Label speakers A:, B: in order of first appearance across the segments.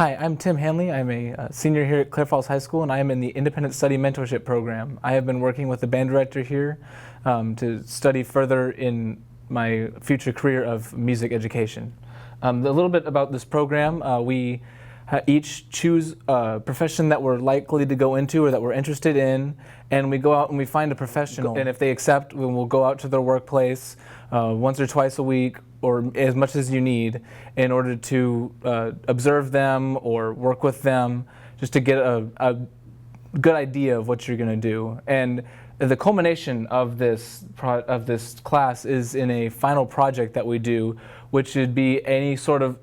A: Hi, I'm Tim Hanley. I'm a senior here at Clear Falls High School, and I am in the Independent Study Mentorship Program. I have been working with the band director here to study further in my future career of music education. A little bit about this program, we each choose a profession that we're likely to go into or that we're interested in, and we go out and we find a professional. And if they accept, we'll go out to their workplace once or twice a week, or as much as you need, in order to observe them or work with them, just to get a good idea of what you're going to do. And the culmination of this class is in a final project that we do, which would be any sort of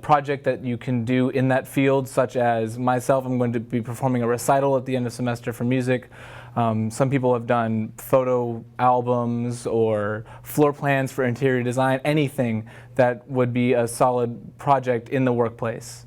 A: project that you can do in that field, such as myself, I'm going to be performing a recital at the end of semester for music. Some people have done photo albums or floor plans for interior design, anything that would be a solid project in the workplace.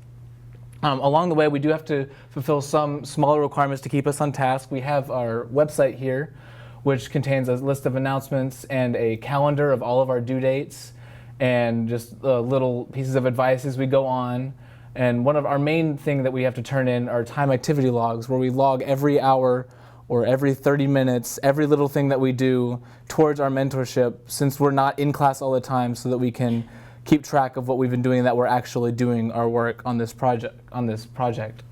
A: Along the way, we do have to fulfill some smaller requirements to keep us on task. We have our website here, which contains a list of announcements and a calendar of all of our due dates, and just little pieces of advice as we go on. And one of our main thing that we have to turn in are time activity logs, where we log every hour or every 30 minutes, every little thing that we do towards our mentorship, since we're not in class all the time, so that we can keep track of what we've been doing and that we're actually doing our work on this project.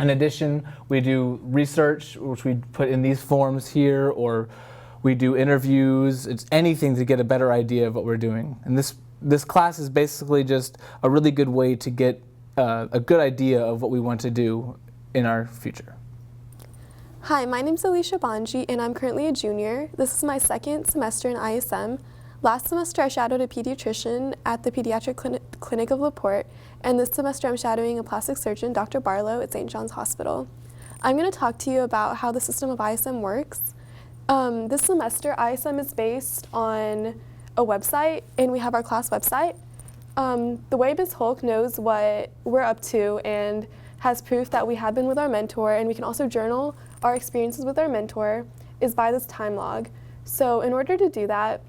A: In addition, we do research, which we put in these forms here, or we do interviews. It's anything to get a better idea of what we're doing. And this class is basically just a really good way to get a good idea of what we want to do in our future.
B: Hi, my name is Alicia Banji, and I'm currently a junior. This is my second semester in ISM. Last semester, I shadowed a pediatrician at the Pediatric Clinic of LaPorte, and this semester I'm shadowing a plastic surgeon, Dr. Barlow, at St. John's Hospital. I'm going to talk to you about how the system of ISM works. This semester, ISM is based on a website, and we have our class website. The way Ms. Hulk knows what we're up to and has proof that we have been with our mentor, and we can also journal our experiences with our mentor, is by this time log. So in order to do that,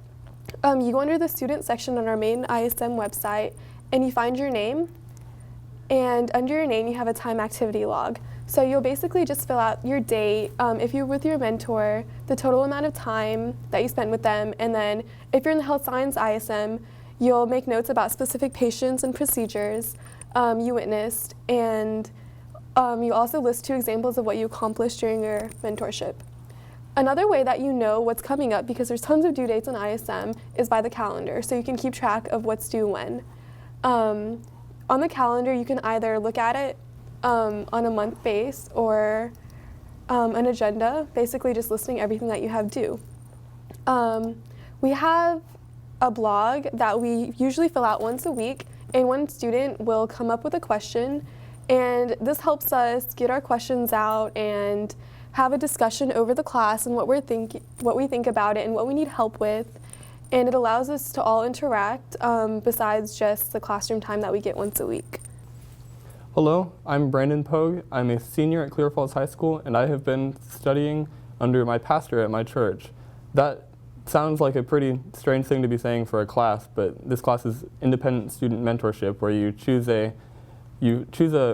B: you go under the student section on our main ISM website, and you find your name, and under your name you have a time activity log. So you'll basically just fill out your date, if you're with your mentor, the total amount of time that you spent with them, and then if you're in the health science ISM, you'll make notes about specific patients and procedures you witnessed, and you also list 2 examples of what you accomplished during your mentorship. Another way that you know what's coming up, because there's tons of due dates on ISM, is by the calendar, so you can keep track of what's due when. On the calendar, you can either look at it on a month base or an agenda, basically just listing everything that you have due. We have a blog that we usually fill out once a week, and one student will come up with a question, and this helps us get our questions out and have a discussion over the class and what we think about it and what we need help with, and it allows us to all interact besides just the classroom time that we get once a week.
C: Hello, I'm Brandon Pogue. I'm a senior at Clear Falls High School, and I have been studying under my pastor at my church. That sounds like a pretty strange thing to be saying for a class, but this class is independent student mentorship, where you choose a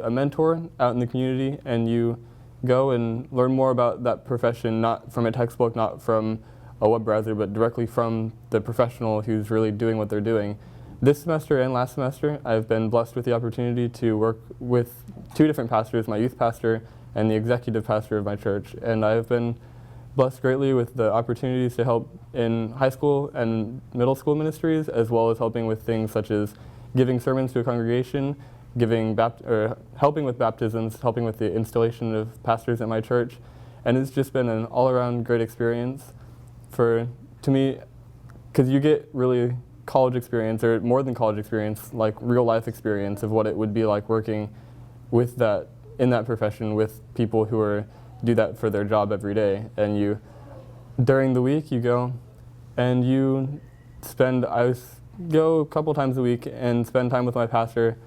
C: mentor out in the community, and you go and learn more about that profession, not from a textbook, not from a web browser, but directly from the professional who's really doing what they're doing. This semester and last semester, I've been blessed with the opportunity to work with 2 different pastors, my youth pastor and the executive pastor of my church, and I've been blessed greatly with the opportunities to help in high school and middle school ministries, as well as helping with things such as giving sermons to a congregation, helping with baptisms, helping with the installation of pastors at my church, and it's just been an all-around great experience to me, because you get really college experience, or more than college experience, like real life experience of what it would be like working with that, in that profession, with people who do that for their job every day. And during the week, you go and I go a couple times a week and spend time with my pastor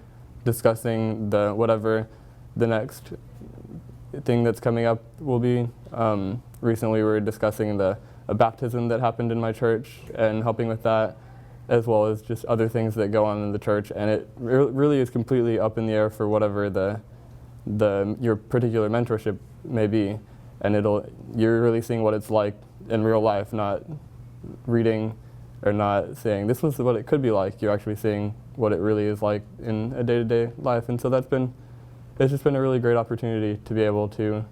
C: discussing whatever the next thing that's coming up will be. Recently we were discussing a baptism that happened in my church and helping with that. as well as just other things that go on in the church, and it really is completely up in the air for whatever your particular mentorship may be, and you're really seeing what it's like in real life, not reading or not saying this was what it could be like. You're actually seeing what it really is like in a day-to-day life, and so it's just been a really great opportunity to be able to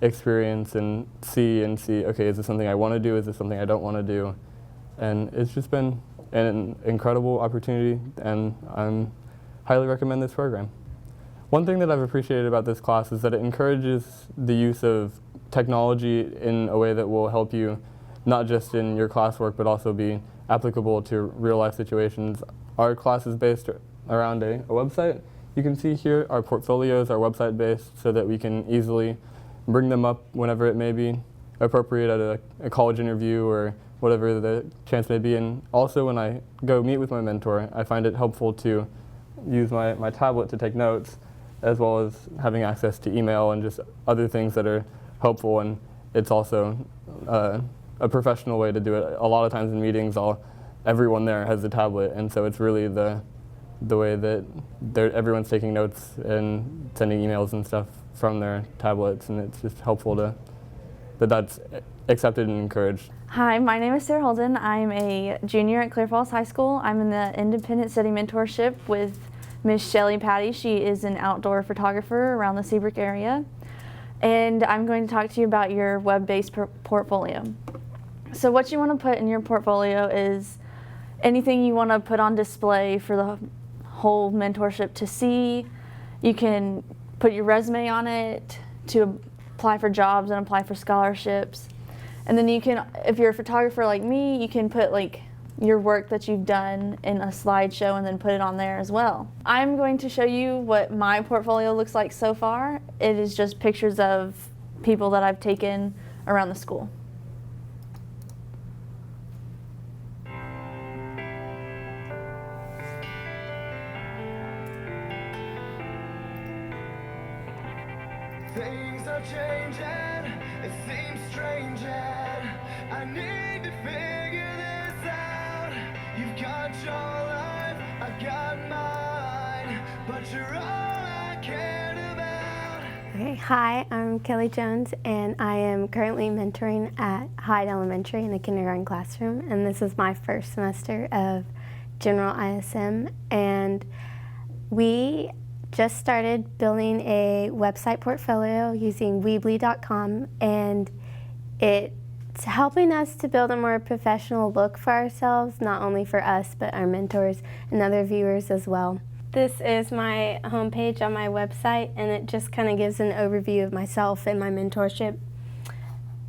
C: experience and see, okay, is this something I want to do? Is this something I don't want to do? And it's just been an incredible opportunity, and I highly recommend this program. One thing that I've appreciated about this class is that it encourages the use of technology in a way that will help you not just in your classwork but also be applicable to real life situations. Our class is based around a website. You can see here our portfolios are website based so that we can easily bring them up whenever it may be appropriate at a college interview or whatever the chance may be. And also when I go meet with my mentor, I find it helpful to use my tablet to take notes, as well as having access to email and just other things that are helpful. And it's also a professional way to do it. A lot of times in meetings, everyone there has a tablet, and so it's really the way that everyone's taking notes and sending emails and stuff from their tablets, and it's just helpful that's accepted and encouraged.
D: Hi, my name is Sarah Holden. I'm a junior at Clear Falls High School. I'm in the Independent Study Mentorship with Miss Shelley Patty. She is an outdoor photographer around the Seabrook area. And I'm going to talk to you about your web-based portfolio. So what you want to put in your portfolio is anything you want to put on display for the whole mentorship to see. You can put your resume on it to apply for jobs and apply for scholarships. And then you can, if you're a photographer like me, you can put like your work that you've done in a slideshow and then put it on there as well. I'm going to show you what my portfolio looks like so far. It is just pictures of people that I've taken around the school.
E: Things are changing, it seems strange, and I need to figure this out. You've got your life, I got mine, but you're all I cared about.
F: Okay, hi, I'm Kelly Jones, and I am currently mentoring at Hyde Elementary in the kindergarten classroom, and this is my first semester of General ISM, and we just started building a website portfolio using Weebly.com, and it's helping us to build a more professional look for ourselves, not only for us, but our mentors and other viewers as well. This is my homepage on my website, and it just kind of gives an overview of myself and my mentorship.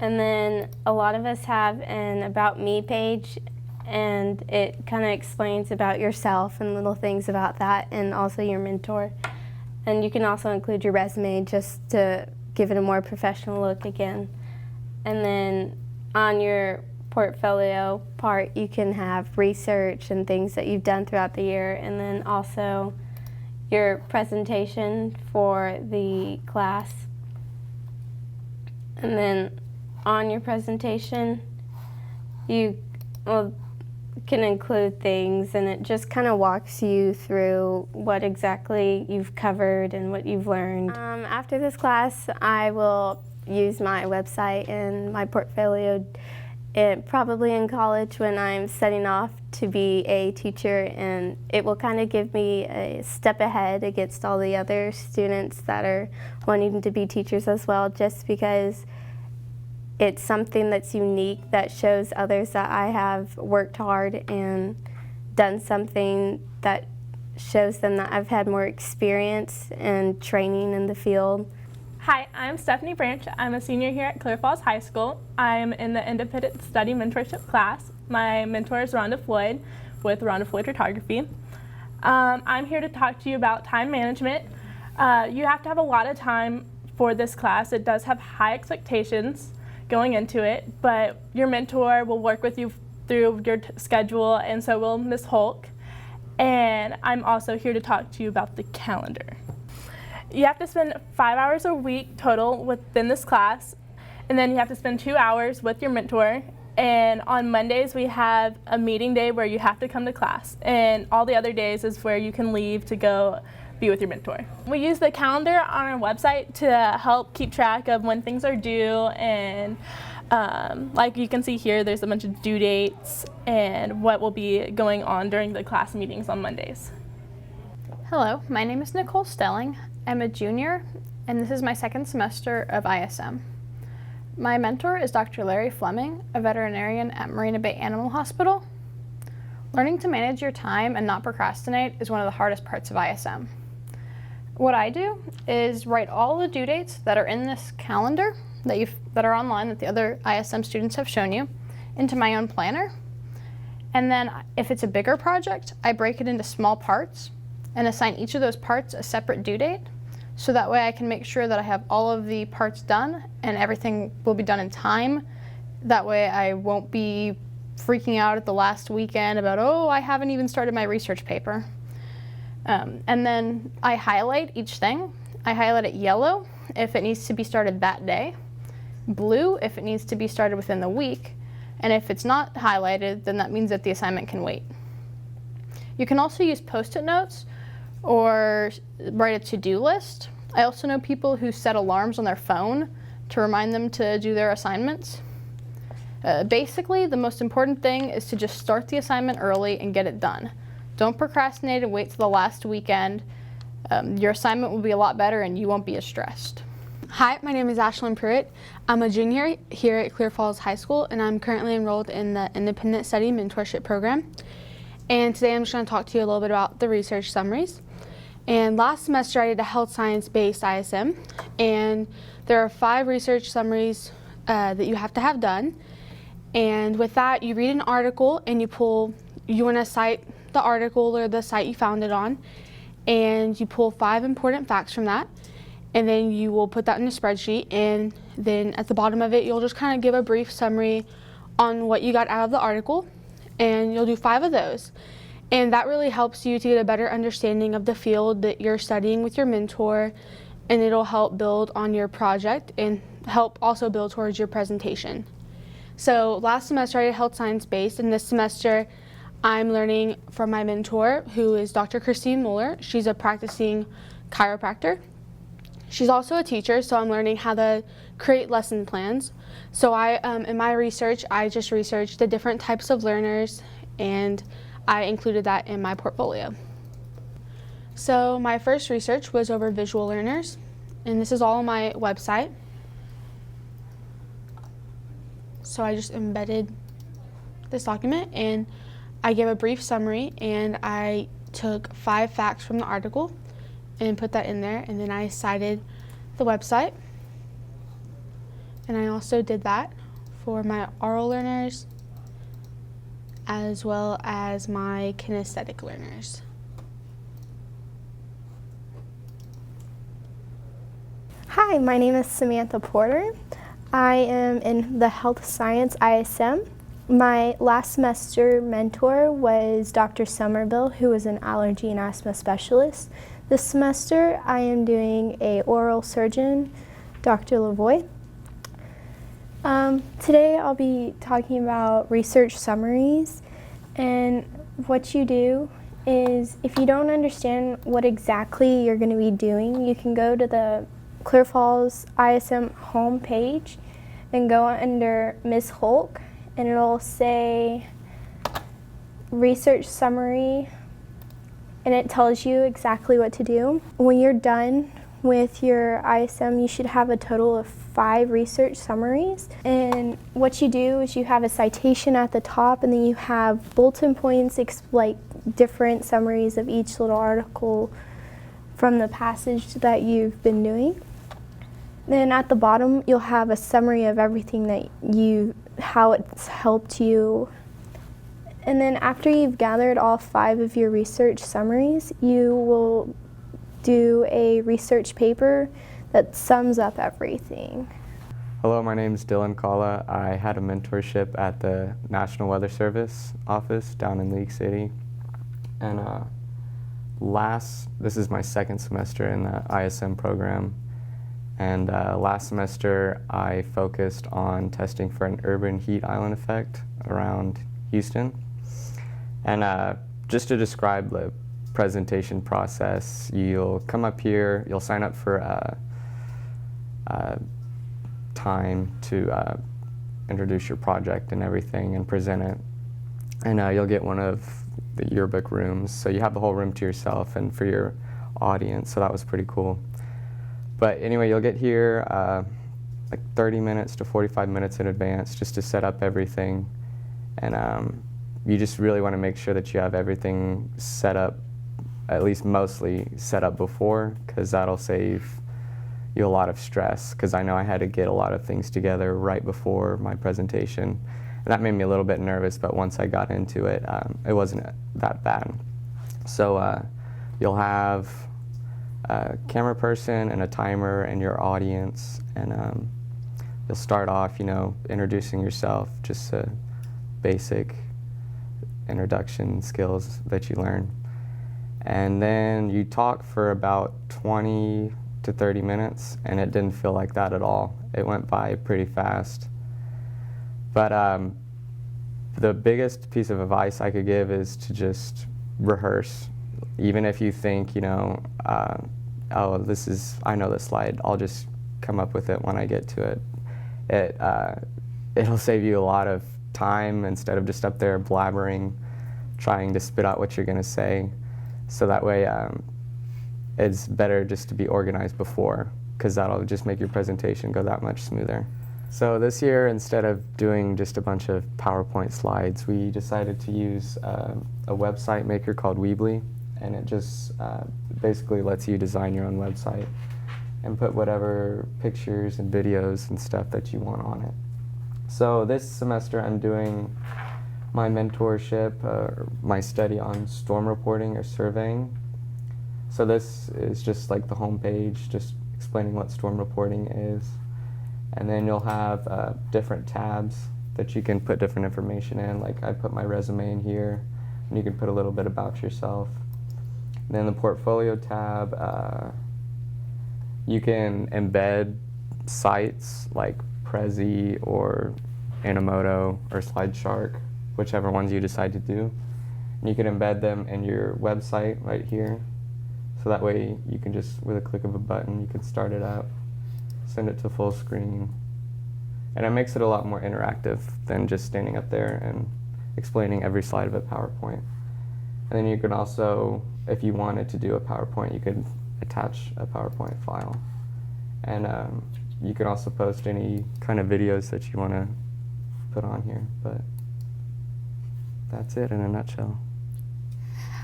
F: And then a lot of us have an About Me page, and it kind of explains about yourself and little things about that, and also your mentor. And you can also include your resume just to give it a more professional look again. And then on your portfolio part, you can have research and things that you've done throughout the year, and then also your presentation for the class. And then on your presentation, you can include things, and it just kind of walks you through what exactly you've covered and what you've learned. After this class, I will use my website and my portfolio probably in college when I'm setting off to be a teacher, and it will kind of give me a step ahead against all the other students that are wanting to be teachers as well, just because it's something that's unique that shows others that I have worked hard and done something that shows them that I've had more experience and training in the field.
G: Hi, I'm Stephanie Branch. I'm a senior here at Clear Falls High School. I'm in the Independent Study Mentorship class. My mentor is Rhonda Floyd with Rhonda Floyd Photography. I'm here to talk to you about time management. You have to have a lot of time for this class. It does have high expectations going into it, but your mentor will work with you through your schedule, and so will Miss Hulk. And I'm also here to talk to you about the calendar. You have to spend 5 hours a week total within this class, and then you have to spend 2 hours with your mentor, And on Mondays, we have a meeting day where you have to come to class. And all the other days is where you can leave to go be with your mentor. We use the calendar on our website to help keep track of when things are due. And like you can see here, there's a bunch of due dates and what will be going on during the class meetings on Mondays.
H: Hello, my name is Nicole Stelling. I'm a junior, and this is my second semester of ISM. My mentor is Dr. Larry Fleming, a veterinarian at Marina Bay Animal Hospital. Learning to manage your time and not procrastinate is one of the hardest parts of ISM. What I do is write all the due dates that are in this calendar that are online that the other ISM students have shown you into my own planner. And then if it's a bigger project, I break it into small parts and assign each of those parts a separate due date. So that way I can make sure that I have all of the parts done and everything will be done in time. That way I won't be freaking out at the last weekend about, oh, I haven't even started my research paper. And then I highlight each thing. I highlight it yellow if it needs to be started that day, blue if it needs to be started within the week, and if it's not highlighted, then that means that the assignment can wait. You can also use Post-it notes or write a to-do list. I also know people who set alarms on their phone to remind them to do their assignments. Basically, the most important thing is to just start the assignment early and get it done. Don't procrastinate and wait till the last weekend. Your assignment will be a lot better and you won't be as stressed.
I: Hi, my name is Ashlyn Pruitt. I'm a junior here at Clear Falls High School, and I'm currently enrolled in the Independent Study Mentorship Program. And today I'm just going to talk to you a little bit about the research summaries. And last semester I did a health science-based ISM, and there are 5 research summaries that you have to have done. And with that, you read an article and you want to cite the article or the site you found it on, and you pull 5 important facts from that, and then you will put that in a spreadsheet, and then at the bottom of it you'll just kind of give a brief summary on what you got out of the article, and you'll do 5 of those. And that really helps you to get a better understanding of the field that you're studying with your mentor, and it'll help build on your project and help also build towards your presentation. So last semester I did health science based, and this semester I'm learning from my mentor, who is Dr. Christine Mueller. She's a practicing chiropractor. She's also a teacher, so I'm learning how to create lesson plans. So in my research, I just researched the different types of learners, and I included that in my portfolio. So my first research was over visual learners, and this is all on my website. So I just embedded this document, and I gave a brief summary, and I took 5 facts from the article and put that in there, and then I cited the website. And I also did that for my oral learners as well as my kinesthetic learners.
J: Hi, my name is Samantha Porter. I am in the Health Science ISM. My last semester mentor was Dr. Somerville, who is an allergy and asthma specialist. This semester I am doing a oral surgeon, Dr. Lavoie. Today I'll be talking about research summaries, and what you do is if you don't understand what exactly you're going to be doing, you can go to the Clear Falls ISM homepage and go under Ms. Hulk, and it'll say research summary, and it tells you exactly what to do. When you're done with your ISM, you should have a total of 5 research summaries. And what you do is you have a citation at the top, and then you have bulletin points, like different summaries of each little article from the passage that you've been doing. Then at the bottom, you'll have a summary of everything that how it's helped you. And then after you've gathered all 5 of your research summaries, you will do a research paper that sums up everything.
K: Hello, my name is Dylan Kalla. I had a mentorship at the National Weather Service office down in League City. And this is my second semester in the ISM program. And last semester, I focused on testing for an urban heat island effect around Houston. And just to describe the presentation process, you'll come up here, you'll sign up for time to introduce your project and everything and present it. And you'll get one of the yearbook rooms, so you have the whole room to yourself and for your audience, so that was pretty cool. But anyway, you'll get here like 30 minutes to 45 minutes in advance just to set up everything. And you just really want to make sure that you have everything set up, at least mostly set up before, because that'll save you a lot of stress, because I know I had to get a lot of things together right before my presentation. And that made me a little bit nervous, but once I got into it, it wasn't that bad. So you'll have a camera person and a timer and your audience, and you'll start off, introducing yourself, just basic introduction skills that you learn. And then you talk for about 20 to 30 minutes, and it didn't feel like that at all. It went by pretty fast. But the biggest piece of advice I could give is to just rehearse. Even if you think, oh, I know this slide, I'll just come up with it when I get to it. It'll save you a lot of time instead of just up there blabbering, trying to spit out what you're going to say. So that way, it's better just to be organized before, because that'll just make your presentation go that much smoother. So this year, instead of doing just a bunch of PowerPoint slides, we decided to use a website maker called Weebly, and it just basically lets you design your own website and put whatever pictures and videos and stuff that you want on it. So this semester I'm doing my mentorship, my study on storm reporting or surveying. So this is just like the home page, just explaining what storm reporting is. And then you'll have different tabs that you can put different information in. Like I put my resume in here, and you can put a little bit about yourself. And then the portfolio tab, you can embed sites like Prezi or Animoto or SlideShark, whichever ones you decide to do. And you can embed them in your website right here. So that way you can just, with a click of a button, you can start it up, send it to full screen. And it makes it a lot more interactive than just standing up there and explaining every slide of a PowerPoint. And then you can also, if you wanted to do a PowerPoint, you could attach a PowerPoint file. And you can also post any kind of videos that you want to put on here. But that's it in a nutshell.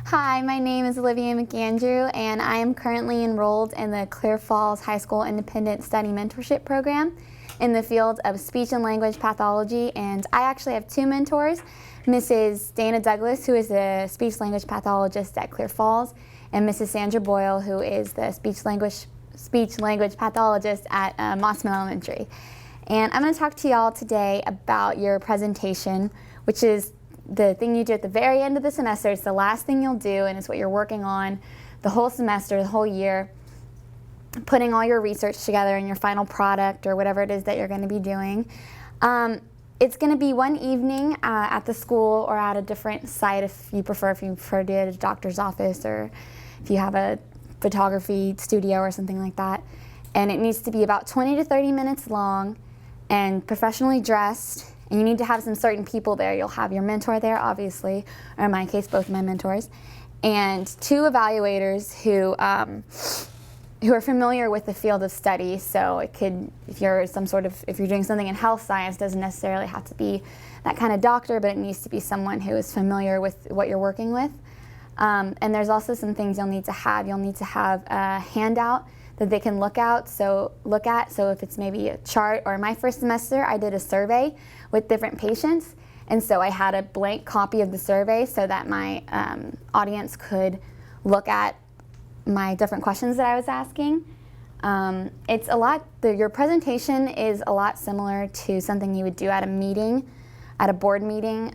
L: Hi, my name is Olivia McAndrew, and I am currently enrolled in the Clear Falls High School Independent Study Mentorship Program in the field of speech and language pathology. And I actually have two mentors, Mrs. Dana Douglas, who is a speech language pathologist at Clear Falls, and Mrs. Sandra Boyle, who is the speech language pathologist at Mossman Elementary. And I'm going to talk to y'all today about your presentation, which is the thing you do at the very end of the semester. It's the last thing you'll do, and it's what you're working on the whole semester, the whole year, putting all your research together in your final product or whatever it is that you're going to be doing. It's going to be one evening at the school or at a different site if you prefer to do it at a doctor's office or if you have a photography studio or something like that. And it needs to be about 20 to 30 minutes long and professionally dressed. And you need to have some certain people there. You'll have your mentor there, obviously, or in my case, both of my mentors, and two evaluators who are familiar with the field of study. So it could, if you're doing something in health science, doesn't necessarily have to be that kind of doctor, but it needs to be someone who is familiar with what you're working with. And there's also some things you'll need to have. You'll need to have a handout that they can look at. So if it's maybe a chart, or my first semester, I did a survey with different patients. And so I had a blank copy of the survey so that my audience could look at my different questions that I was asking. It's a lot, your presentation is a lot similar to something you would do at a meeting, at a board meeting.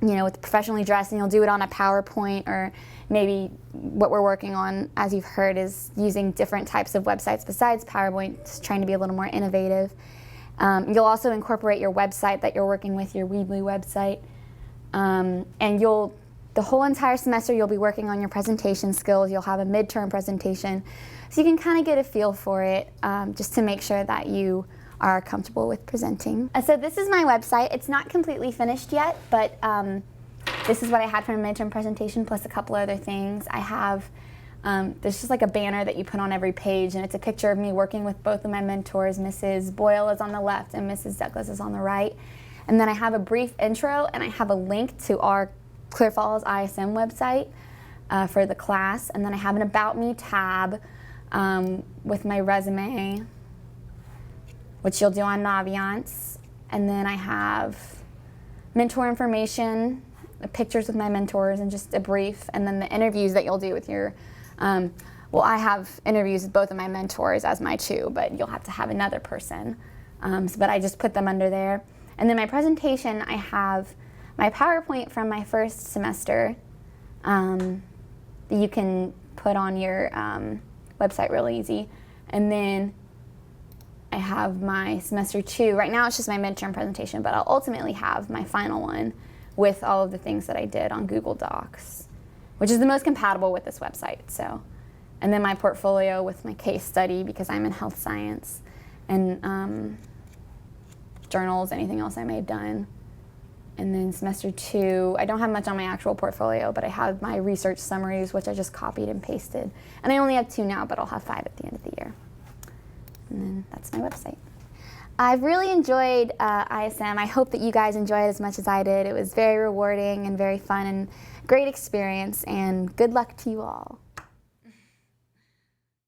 L: with professionally dressed, and you'll do it on a PowerPoint, or maybe what we're working on, as you've heard, is using different types of websites besides PowerPoint, just trying to be a little more innovative. You'll also incorporate your website that you're working with, your Weebly website, and the whole entire semester you'll be working on your presentation skills. You'll have a midterm presentation, so you can kind of get a feel for it, just to make sure that you are comfortable with presenting. So this is my website. It's not completely finished yet, but this is what I had for my midterm presentation, plus a couple other things. I have, there's just like a banner that you put on every page, and it's a picture of me working with both of my mentors. Mrs. Boyle is on the left and Mrs. Douglas is on the right. And then I have a brief intro, and I have a link to our Clear Falls ISM website for the class. And then I have an About Me tab with my resume, which you'll do on Naviance. And then I have mentor information, pictures with my mentors, and just a brief, and then the interviews that you'll do with your, well, I have interviews with both of my mentors as my two, but you'll have to have another person. But I just put them under there. And then my presentation, I have my PowerPoint from my first semester that you can put on your website real easy. And then I have my semester 2. Right now it's just my midterm presentation, but I'll ultimately have my final one with all of the things that I did on Google Docs, which is the most compatible with this website. So, and then my portfolio with my case study, because I'm in health science, and journals, anything else I may have done. And then semester 2, I don't have much on my actual portfolio, but I have my research summaries, which I just copied and pasted. And I only have 2 now, but I'll have 5 at the end of the year. And then that's my website. I've really enjoyed ISM. I hope that you guys enjoy it as much as I did. It was very rewarding and very fun and great experience, and good luck to you all.